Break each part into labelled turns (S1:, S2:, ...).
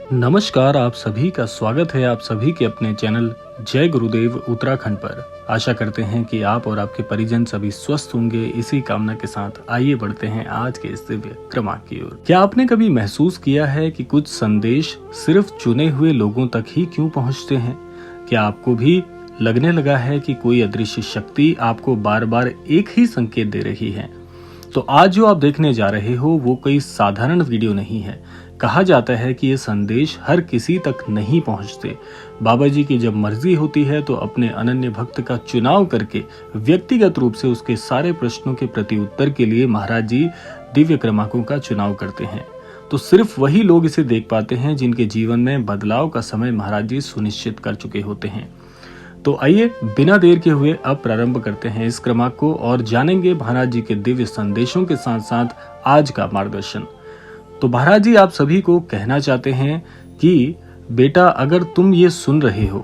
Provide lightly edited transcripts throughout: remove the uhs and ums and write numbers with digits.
S1: नमस्कार, आप सभी का स्वागत है आप सभी के अपने चैनल जय गुरुदेव उत्तराखंड पर। आशा करते हैं कि आप और आपके परिजन सभी स्वस्थ होंगे। इसी कामना के साथ आइए बढ़ते हैं आज के इस दिव्य क्रमांक की ओर। क्या आपने कभी महसूस किया है कि कुछ संदेश सिर्फ चुने हुए लोगों तक ही क्यों पहुंचते हैं? क्या आपको भी लगने लगा है कि कोई अदृश्य शक्ति आपको बार बार एक ही संकेत दे रही है? तो आज जो आप देखने जा रहे हो वो कोई साधारण वीडियो नहीं है। कहा जाता है कि ये संदेश हर किसी तक नहीं पहुंचते। बाबा जी की जब मर्जी होती है तो अपने अनन्य भक्त का चुनाव करके व्यक्तिगत रूप से उसके सारे प्रश्नों के प्रति उत्तर के लिए महाराज जी दिव्य क्रमांकों का चुनाव करते हैं। तो सिर्फ वही लोग इसे देख पाते हैं जिनके जीवन में बदलाव का समय महाराज जी सुनिश्चित कर चुके होते हैं। तो आइए बिना देर के हुए अब प्रारंभ करते हैं इस क्रमांक को और जानेंगे महाराज जी के दिव्य संदेशों के साथ साथ आज का मार्गदर्शन। तो महाराज जी आप सभी को कहना चाहते हैं कि बेटा, अगर तुम ये सुन रहे हो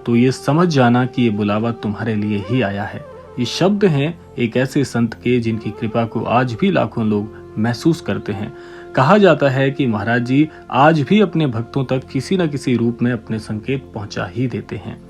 S1: तो ये समझ जाना कि ये बुलावा तुम्हारे लिए ही आया है। ये शब्द हैं एक ऐसे संत के जिनकी कृपा को आज भी लाखों लोग महसूस करते हैं। कहा जाता है कि महाराज जी आज भी अपने भक्तों तक किसी न किसी रूप में अपने संकेत पहुंचा ही देते हैं।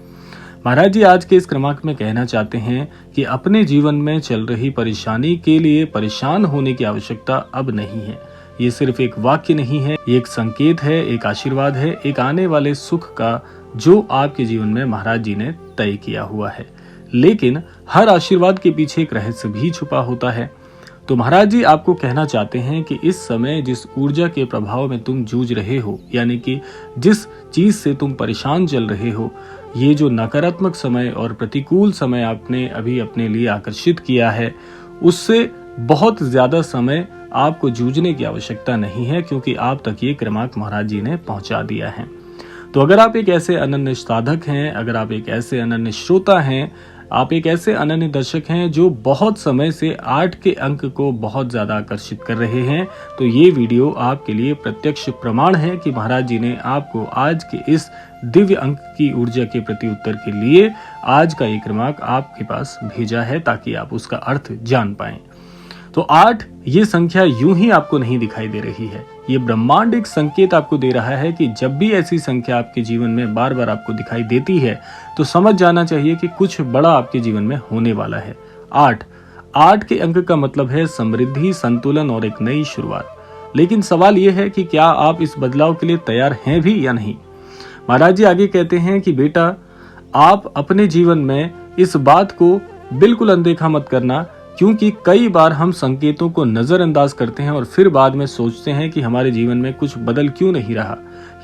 S1: महाराज जी आज के इस क्रमांक में कहना चाहते हैं कि अपने जीवन में चल रही परेशानी के लिए परेशान होने की आवश्यकता अब नहीं है। ये सिर्फ एक वाक्य नहीं है, ये एक संकेत है, एक आशीर्वाद है, एक आने वाले सुख का जो आपके जीवन में महाराज जी ने तय किया हुआ है। लेकिन हर आशीर्वाद के पीछे एक रहस्य भी छुपा होता है। तो महाराज जी आपको कहना चाहते हैं कि इस समय जिस ऊर्जा के प्रभाव में तुम जूझ रहे हो, यानी कि जिस चीज से तुम परेशान चल रहे हो, ये जो नकारात्मक समय और प्रतिकूल समय आपने अभी अपने लिए आकर्षित किया है, उससे बहुत ज्यादा समय आपको जूझने की आवश्यकता नहीं है, क्योंकि आप तक ये क्रमांक महाराज जी ने पहुंचा दिया है। तो अगर आप एक ऐसे अनन्य साधक हैं, अगर आप एक ऐसे अनन्य श्रोता हैं, आप एक ऐसे अनन्य दर्शक हैं जो बहुत समय से 8 के अंक को बहुत ज्यादा आकर्षित कर रहे हैं, तो ये वीडियो आपके लिए प्रत्यक्ष प्रमाण है कि महाराज जी ने आपको आज के इस दिव्य अंक की ऊर्जा के प्रति उत्तर के लिए आज का ये क्रमांक आपके पास भेजा है, ताकि आप उसका अर्थ जान पाएं। तो 8 ये संख्या यूं ही आपको नहीं दिखाई दे रही है। ये ब्रह्मांड एक संकेत आपको दे रहा है कि जब भी ऐसी संख्या आपके जीवन में बार बार आपको दिखाई देती है तो समझ जाना चाहिए कि कुछ बड़ा आपके जीवन में होने वाला है। 8 के अंक का मतलब है समृद्धि, संतुलन और एक नई शुरुआत। लेकिन सवाल यह है कि क्या आप इस बदलाव के लिए तैयार हैं भी या नहीं। महाराज जी आगे कहते हैं कि बेटा, आप अपने जीवन में इस बात को बिल्कुल अनदेखा मत करना, क्योंकि कई बार हम संकेतों को नजरअंदाज करते हैं और फिर बाद में सोचते हैं कि हमारे जीवन में कुछ बदल क्यों नहीं रहा।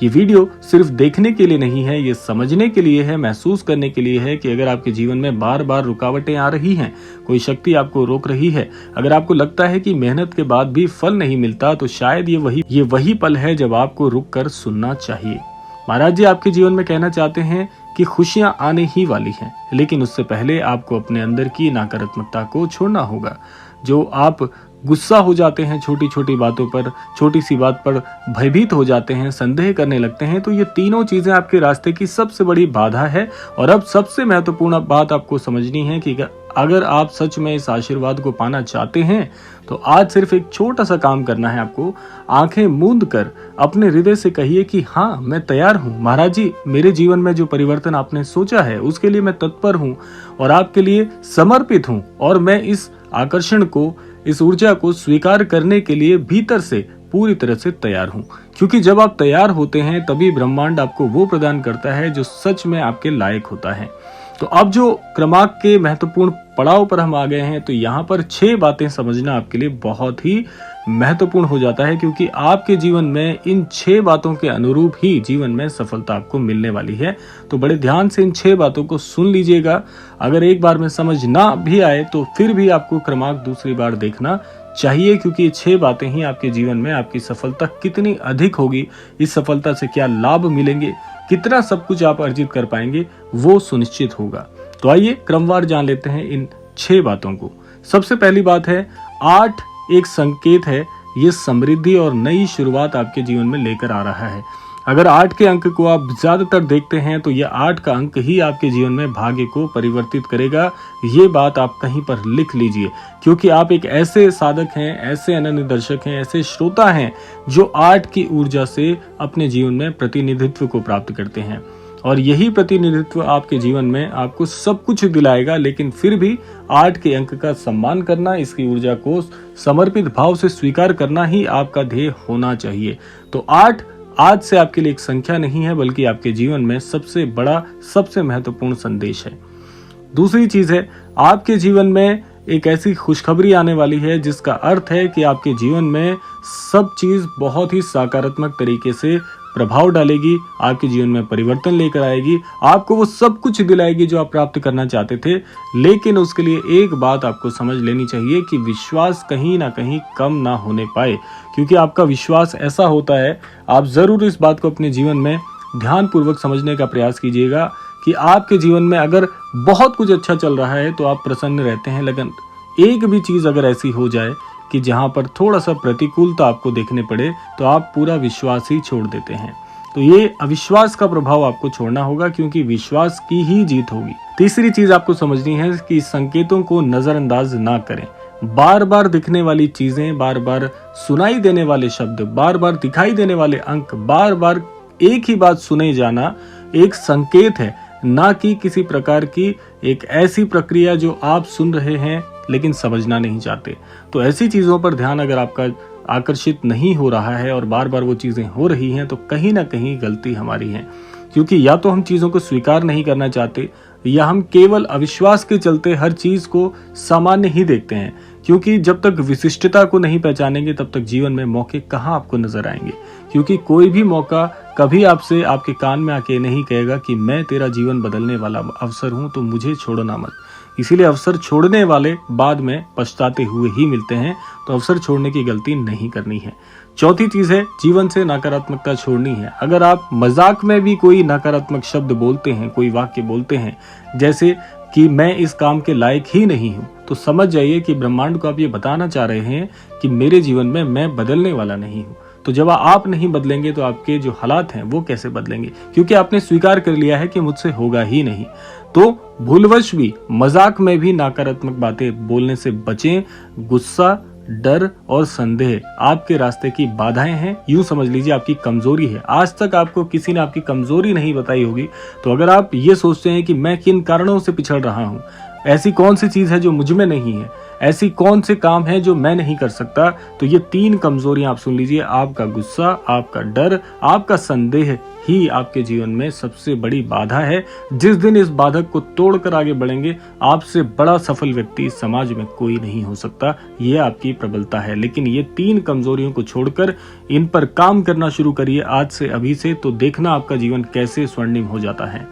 S1: ये वीडियो सिर्फ देखने के लिए नहीं है, ये समझने के लिए है, महसूस करने के लिए है कि अगर आपके जीवन में बार बार रुकावटें आ रही हैं, कोई शक्ति आपको रोक रही है, अगर आपको लगता है कि मेहनत के बाद भी फल नहीं मिलता, तो शायद ये वही पल है जब आपको रुक कर सुनना चाहिए। महाराज जी आपके जीवन में कहना चाहते हैं कि खुशियां आने ही वाली हैं, लेकिन उससे पहले आपको अपने अंदर की नकारात्मकता को छोड़ना होगा। जो आप गुस्सा हो जाते हैं छोटी छोटी बातों पर, छोटी सी बात पर भयभीत हो जाते हैं, संदेह करने लगते हैं, तो ये तीनों चीजें आपके रास्ते की सबसे बड़ी बाधा है। और अब सबसे महत्वपूर्ण बात आपको समझनी है कि अगर आप सच में इस आशीर्वाद को पाना चाहते हैं तो आज सिर्फ एक छोटा सा काम करना है आपको। आंखें मूंद कर अपने हृदय से कहिए कि हाँ, मैं तैयार हूँ महाराज जी, मेरे जीवन में जो परिवर्तन आपने सोचा है उसके लिए मैं तत्पर हूँ और आपके लिए समर्पित हूँ, और मैं इस आकर्षण को, इस ऊर्जा को स्वीकार करने के लिए भीतर से पूरी तरह से तैयार हूँ। क्योंकि जब आप तैयार होते हैं तभी ब्रह्मांड आपको वो प्रदान करता है जो सच में आपके लायक होता है। तो अब जो क्रमांक के महत्वपूर्ण पड़ाव पर हम आ गए हैं, तो यहाँ पर 6 बातें समझना आपके लिए बहुत ही महत्वपूर्ण हो जाता है, क्योंकि आपके जीवन में इन 6 बातों के अनुरूप ही जीवन में सफलता आपको मिलने वाली है। तो बड़े ध्यान से इन 6 बातों को सुन लीजिएगा। अगर एक बार में समझ ना भी आए तो फिर भी आपको क्रमांक दूसरी बार देखना चाहिए, क्योंकि ये 6 बातें ही आपके जीवन में आपकी सफलता कितनी अधिक होगी, इस सफलता से क्या लाभ मिलेंगे, कितना सब कुछ आप अर्जित कर पाएंगे, वो सुनिश्चित होगा। तो आइए क्रमवार जान लेते हैं इन 6 बातों को। सबसे पहली बात है, 8 एक संकेत है, ये समृद्धि और नई शुरुआत आपके जीवन में लेकर आ रहा है। अगर 8 के अंक को आप ज्यादातर देखते हैं तो यह 8 का अंक ही आपके जीवन में भाग्य को परिवर्तित करेगा। ये बात आप कहीं पर लिख लीजिए, क्योंकि आप एक ऐसे साधक हैं, ऐसे अनन्य दर्शक हैं, ऐसे श्रोता हैं जो 8 की ऊर्जा से अपने जीवन में प्रतिनिधित्व को प्राप्त करते हैं। और यही प्रतिनिधित्व आपके जीवन में आपको सब कुछ दिलाएगा, लेकिन फिर भी 8 के अंक का सम्मान करना, इसकी ऊर्जा को समर्पित भाव से स्वीकार करना ही आपका ध्येय होना चाहिए। तो 8 आज से आपके लिए एक संख्या नहीं है, बल्कि आपके जीवन में सबसे बड़ा, सबसे महत्वपूर्ण संदेश है। दूसरी चीज है, आपके जीवन में एक ऐसी खुशखबरी आने वाली है जिसका अर्थ है कि आपके जीवन में सब चीज बहुत ही सकारात्मक तरीके से प्रभाव डालेगी, आपके जीवन में परिवर्तन लेकर आएगी, आपको वो सब कुछ दिलाएगी जो आप प्राप्त करना चाहते थे। लेकिन उसके लिए एक बात आपको समझ लेनी चाहिए कि विश्वास कहीं ना कहीं कम ना होने पाए, क्योंकि आपका विश्वास ऐसा होता है, आप जरूर इस बात को अपने जीवन में ध्यानपूर्वक समझने का प्रयास कीजिएगा कि आपके जीवन में अगर बहुत कुछ अच्छा चल रहा है तो आप प्रसन्न रहते हैं, लेकिन एक भी चीज अगर ऐसी हो जाए कि जहां पर थोड़ा सा प्रतिकूलता आपको देखने पड़े तो आप पूरा विश्वास ही छोड़ देते हैं। तो ये अविश्वास का प्रभाव आपको छोड़ना होगा, क्योंकि विश्वास की ही जीत होगी। तीसरी चीज आपको समझनी है कि संकेतों को नजरअंदाज ना करें। बार बार दिखने वाली चीजें, बार बार सुनाई देने वाले शब्द, बार बार दिखाई देने वाले अंक, बार बार एक ही बात सुने जाना एक संकेत है, ना कि किसी प्रकार की एक ऐसी प्रक्रिया जो आप सुन रहे हैं लेकिन समझना नहीं चाहते। तो ऐसी चीजों पर ध्यान अगर आपका आकर्षित नहीं हो रहा है और बार बार वो चीजें हो रही हैं, तो कहीं ना कहीं गलती हमारी है, क्योंकि या तो हम चीजों को स्वीकार नहीं करना चाहते, या हम केवल अविश्वास के चलते हर चीज को सामान्य ही देखते हैं। क्योंकि जब तक विशिष्टता को नहीं पहचानेंगे तब तक जीवन में मौके कहाँ आपको नजर आएंगे, क्योंकि कोई भी मौका कभी आपसे आपके कान में आके नहीं कहेगा कि मैं तेरा जीवन बदलने वाला अवसर हूं, तो मुझे छोड़ना मत। इसीलिए अवसर छोड़ने वाले बाद में पछताते हुए ही मिलते हैं, तो अवसर छोड़ने की गलती नहीं करनी है। चौथी चीज है, जीवन से नकारात्मकता छोड़नी है। अगर आप मजाक में भी कोई नकारात्मक शब्द बोलते हैं, कोई वाक्य बोलते हैं, जैसे कि मैं इस काम के लायक ही नहीं हूं, तो समझ जाइए कि ब्रह्मांड को आप ये बताना चाह रहे हैं कि मेरे जीवन में मैं बदलने वाला नहीं हूं। तो जब आप नहीं बदलेंगे तो आपके जो हालात हैं वो कैसे बदलेंगे, क्योंकि आपने स्वीकार कर लिया है कि मुझसे होगा ही नहीं। तो भूलवश भी, मजाक में भी नकारात्मक बातें बोलने से बचें। गुस्सा, डर और संदेह आपके रास्ते की बाधाएं हैं, यूं समझ लीजिए आपकी कमजोरी है। आज तक आपको किसी ने आपकी कमजोरी नहीं बताई होगी, तो अगर आप ये सोचते हैं कि मैं किन कारणों से पिछड़ रहा हूं, ऐसी कौन सी चीज है जो मुझ में नहीं है, ऐसी कौन से काम है जो मैं नहीं कर सकता, तो ये 3 कमजोरियां आप सुन लीजिए। आपका गुस्सा, आपका डर, आपका संदेह ही आपके जीवन में सबसे बड़ी बाधा है। जिस दिन इस बाधक को तोड़कर आगे बढ़ेंगे, आपसे बड़ा सफल व्यक्ति इस समाज में कोई नहीं हो सकता। ये आपकी प्रबलता है, लेकिन ये 3 कमजोरियों को छोड़कर इन पर काम करना शुरू करिए आज से, अभी से, तो देखना आपका जीवन कैसे स्वर्णिम हो जाता है।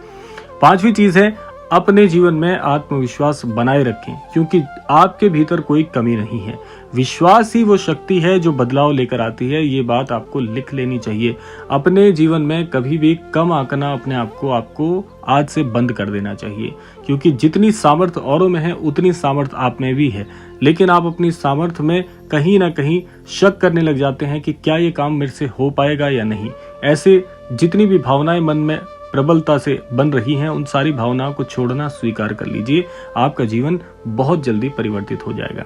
S1: 5वीं चीज है, अपने जीवन में आत्मविश्वास बनाए रखें, क्योंकि आपके भीतर कोई कमी नहीं है। विश्वास ही वो शक्ति है जो बदलाव लेकर आती है, ये बात आपको लिख लेनी चाहिए। अपने जीवन में कभी भी कम आंकना अपने आप को आपको आज से बंद कर देना चाहिए, क्योंकि जितनी सामर्थ्य औरों में है उतनी सामर्थ्य आप में भी है। लेकिन आप अपनी सामर्थ्य में कहीं ना कहीं शक करने लग जाते हैं कि क्या ये काम मेरे से हो पाएगा या नहीं। ऐसे जितनी भी भावनाएं मन में प्रबलता से बन रही हैं, उन सारी भावनाओं को छोड़ना स्वीकार कर लीजिए। आपका जीवन बहुत जल्दी परिवर्तित हो जाएगा।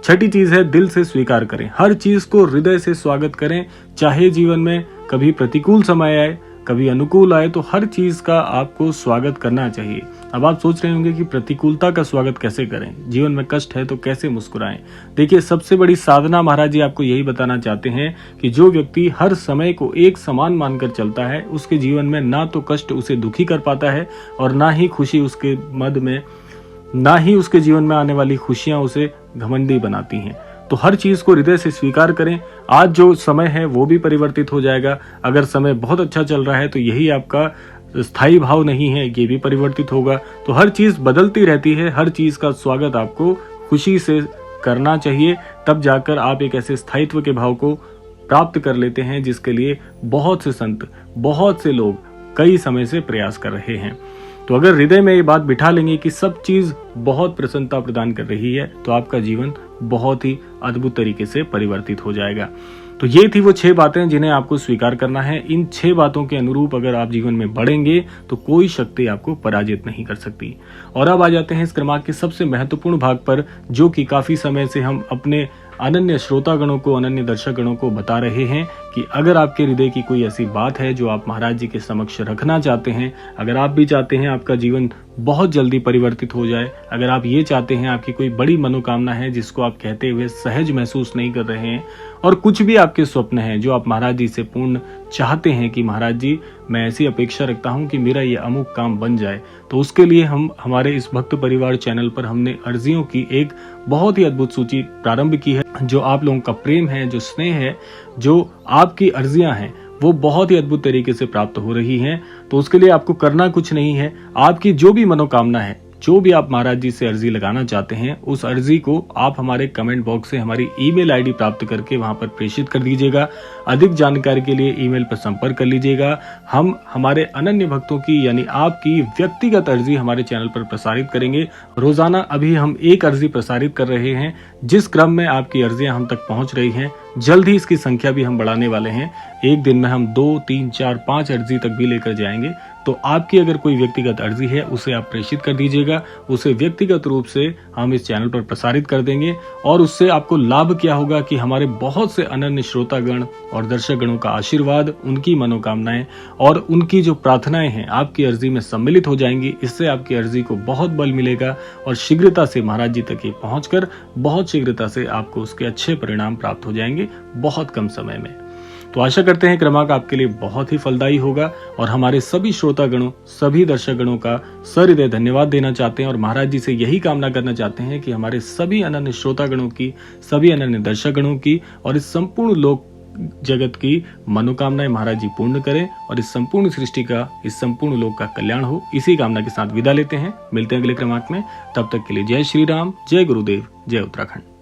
S1: 6ठी चीज है, दिल से स्वीकार करें। हर चीज को हृदय से स्वागत करें, चाहे जीवन में कभी प्रतिकूल समय आए, कभी अनुकूल आए, तो हर चीज का आपको स्वागत करना चाहिए। अब आप सोच रहे होंगे कि प्रतिकूलता का स्वागत कैसे करें, जीवन में कष्ट है तो कैसे मुस्कुराएं। देखिए, सबसे बड़ी साधना महाराज जी आपको यही बताना चाहते हैं कि जो व्यक्ति हर समय को एक समान मानकर चलता है, उसके जीवन में ना तो कष्ट उसे दुखी कर पाता है और ना ही खुशी उसके मद में, ना ही उसके जीवन में आने वाली खुशियां उसे घमंडी बनाती हैं। तो हर चीज को हृदय से स्वीकार करें। आज जो समय है वो भी परिवर्तित हो जाएगा। अगर समय बहुत अच्छा चल रहा है तो यही आपका स्थायी भाव नहीं है, ये भी परिवर्तित होगा। तो हर चीज बदलती रहती है, हर चीज का स्वागत आपको खुशी से करना चाहिए, तब जाकर आप एक ऐसे स्थायित्व के भाव को प्राप्त कर लेते हैं जिसके लिए बहुत से संत, बहुत से लोग कई समय से प्रयास कर रहे हैं। तो अगर हृदय में ये बात बिठा लेंगे कि सब चीज बहुत प्रसन्नता प्रदान कर रही है, तो आपका जीवन बहुत ही अद्भुत तरीके से परिवर्तित हो जाएगा। तो ये थी वो 6 बातें जिन्हें आपको स्वीकार करना है। इन 6 बातों के अनुरूप अगर आप जीवन में बढ़ेंगे तो कोई शक्ति आपको पराजित नहीं कर सकती। और अब आ जाते हैं इस क्रमांक के सबसे महत्वपूर्ण भाग पर, जो कि काफी समय से हम अपने अनन्य श्रोतागणों को, अनन्य दर्शकगणों को बता रहे हैं कि अगर आपके हृदय की कोई ऐसी बात है जो आप महाराज जी के समक्ष रखना चाहते हैं, अगर आप भी चाहते हैं आपका जीवन बहुत जल्दी परिवर्तित हो जाए, अगर आप ये चाहते हैं आपकी कोई बड़ी मनोकामना है जिसको आप कहते हुए सहज महसूस नहीं कर रहे हैं, और कुछ भी आपके स्वप्न हैं जो आप महाराज जी से पूर्ण चाहते हैं कि महाराज जी मैं ऐसी अपेक्षा रखता हूं कि मेरा ये अमुक काम बन जाए, तो उसके लिए हम हमारे इस भक्त परिवार चैनल पर हमने अर्जियों की एक बहुत ही अद्भुत सूची प्रारंभ की है। जो आप लोगों का प्रेम है, जो स्नेह है, जो आपकी अर्जियां हैं, वो बहुत ही अद्भुत तरीके से प्राप्त हो रही हैं। तो उसके लिए आपको करना कुछ नहीं है, आपकी जो भी मनोकामना है, जो भी आप महाराज जी से अर्जी लगाना चाहते हैं, उस अर्जी को आप हमारे कमेंट बॉक्स से हमारी ईमेल आईडी प्राप्त करके वहां पर प्रेषित कर दीजिएगा। अधिक जानकारी के लिए ईमेल पर संपर्क कर लीजिएगा। हम हमारे अनन्य भक्तों की यानी आपकी व्यक्तिगत अर्जी हमारे चैनल पर प्रसारित करेंगे। रोजाना अभी हम एक अर्जी प्रसारित कर रहे हैं। जिस क्रम में आपकी अर्जियां हम तक पहुंच रही हैं, जल्द ही इसकी संख्या भी हम बढ़ाने वाले हैं। एक दिन में हम 2, 3, 4, 5 अर्जी तक भी लेकर जाएंगे। तो आपकी अगर कोई व्यक्तिगत अर्जी है उसे आप प्रेषित कर दीजिएगा, उसे व्यक्तिगत रूप से हम इस चैनल पर प्रसारित कर देंगे। और उससे आपको लाभ क्या होगा कि हमारे बहुत से अनन्य श्रोतागण और दर्शकगणों का आशीर्वाद, उनकी मनोकामनाएं और उनकी जो प्रार्थनाएं हैं आपकी अर्जी में सम्मिलित हो जाएंगी। इससे आपकी अर्जी को बहुत बल मिलेगा और शीघ्रता से महाराज जी तक ये पहुंचकर बहुत शीघ्रता से आपको उसके अच्छे परिणाम प्राप्त हो जाएंगे बहुत कम समय में। तो आशा करते हैं क्रमांक आपके लिए बहुत ही फलदायी होगा और हमारे सभी श्रोतागणों, सभी दर्शकगणों का सहृदय धन्यवाद देना चाहते हैं और महाराज जी से यही कामना करना चाहते हैं कि हमारे सभी अनन्य श्रोतागणों की, सभी अनन्य दर्शकगणों की और इस संपूर्ण लोक जगत की मनोकामनाएं महाराज जी पूर्ण करें और इस संपूर्ण सृष्टि का, इस संपूर्ण लोक का कल्याण हो। इसी कामना के साथ विदा लेते हैं। मिलते हैं अगले क्रमांक में। तब तक के लिए जय श्री राम, जय गुरुदेव, जय उत्तराखंड।